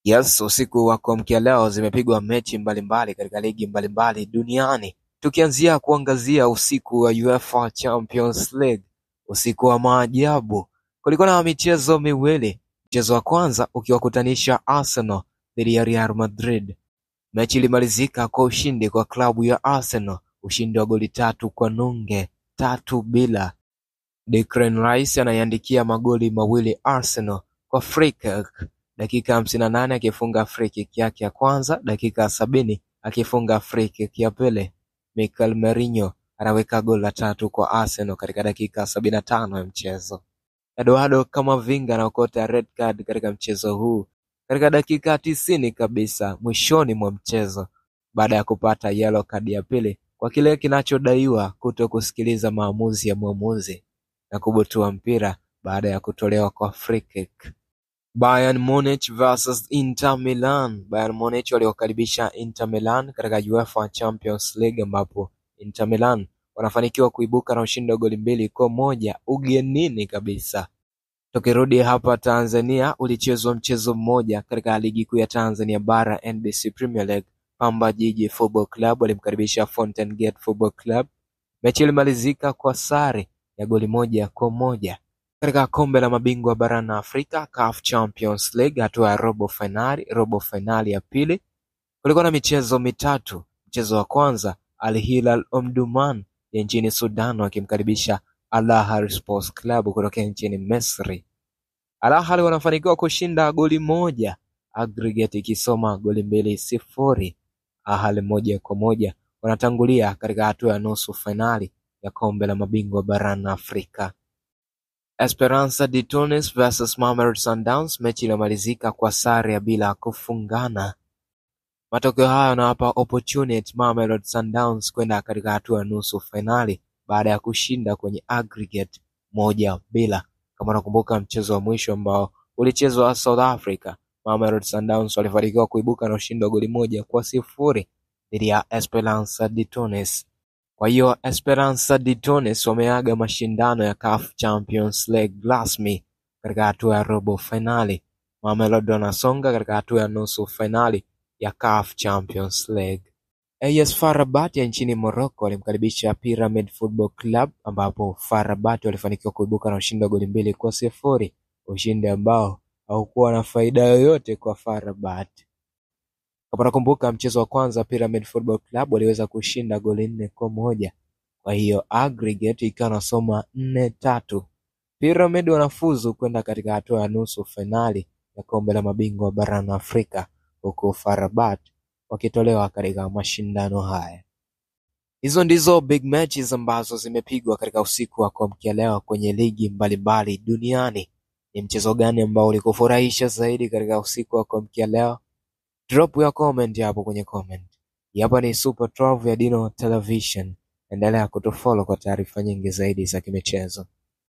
Yes, usiku wa kuamkia leo zimepigwa mechi mbalimbali katika ligi mbalimbali duniani. Tukianzia kuangazia usiku wa UEFA Champions League, usiku wa maajabu. Kulikuwa na michezo miwili. Mchezo wa kwanza ukiwakutanisha Arsenal dhidi ya Real Madrid. Mechi ilimalizika kwa ushindi kwa klabu ya Arsenal, ushindi wa goli 3-0, 3-0. Declan Rice anaiandikia magoli mawili Arsenal kwa free kick. Dakika 58 akifunga free kick yake ya kwanza, dakika 70 akifunga free kick ya pili. Mikel Merino anaweka goli la 3 kwa Arsenal katika dakika 75 ya mchezo. Eduardo Camavinga anaokota red card katika mchezo huu katika dakika 90 kabisa mwishoni mwa mchezo, baada ya kupata yellow card ya pili kwa kile kinachodaiwa kutokusikiliza maamuzi ya mwamuzi na kubutua mpira baada ya kutolewa kwa free kick. Bayern Munich versus Inter Milan. Bayern Munich waliokaribisha Inter Milan katika UEFA Champions League, ambapo Inter Milan wanafanikiwa kuibuka na ushindi wa goli 2-1 ugenini kabisa. Tukirudi hapa Tanzania, ulichezwa mchezo mmoja katika ligi kuu ya Tanzania bara NBC Premier League. Pamba Jiji Football Club walimkaribisha Fountain Gate Football Club. Mechi ilimalizika kwa sare ya goli 1-1. Katika kombe la mabingwa barani Afrika CAF Champions League, hatua ya robo finali ya pili, kulikuwa na michezo mitatu. Mchezo wa kwanza, Al Hilal Omdurman ya nchini Sudan wakimkaribisha Al Ahly Sports Club kutoka nchini Misri. Al Ahly wanafanikiwa kushinda goli 1, aggregate ikisoma goli 2-0. Ahly 1-1 wanatangulia katika hatua ya nusu finali ya kombe la mabingwa barani Afrika. Esperance de Tunis versus Mamelodi Sundowns, mechi ilimalizika kwa sare ya bila kufungana. Matokeo haya yanawapa opportunity Mamelodi Sundowns kwenda katika hatua ya nusu finali baada ya kushinda kwenye aggregate 1-0. Kama unakumbuka mchezo wa mwisho ambao ulichezwa South Africa, Mamelodi Sundowns walifanikiwa kuibuka na ushindi wa goli 1-0 dhidi ya Esperance de Tunis. Kwa hiyo Esperance de Tunis wameaga mashindano ya CAF Champions League rasmi katika hatua ya robo finali. Mamelodi wanasonga katika hatua ya nusu finali ya CAF Champions League. AS FAR Rabat ya nchini Morocco walimkaribisha Pyramid Football Club, ambapo FAR Rabat walifanikiwa kuibuka na ushindi wa goli 2-0, ushindi ambao haukuwa na faida yoyote kwa FAR Rabat. Kama unakumbuka mchezo wa kwanza, Pyramid Football Club waliweza kushinda goli 4-1. Kwa hiyo aggregate ikawa nasoma 4-3. Pyramid wanafuzu kwenda katika hatua ya nusu finali ya kombe la mabingwa barani Afrika, huku FAR Rabat wakitolewa katika mashindano haya. Hizo ndizo big matches ambazo zimepigwa katika usiku wa kuamkia leo kwenye ligi mbalimbali duniani. Ni mchezo gani ambao ulikufurahisha zaidi katika usiku wa kuamkia leo? Drop your comment hapo kwenye comment. Hapa ni Super 12 ya Dino Television. Endelea kutufollow kwa taarifa nyingi zaidi za kimichezo.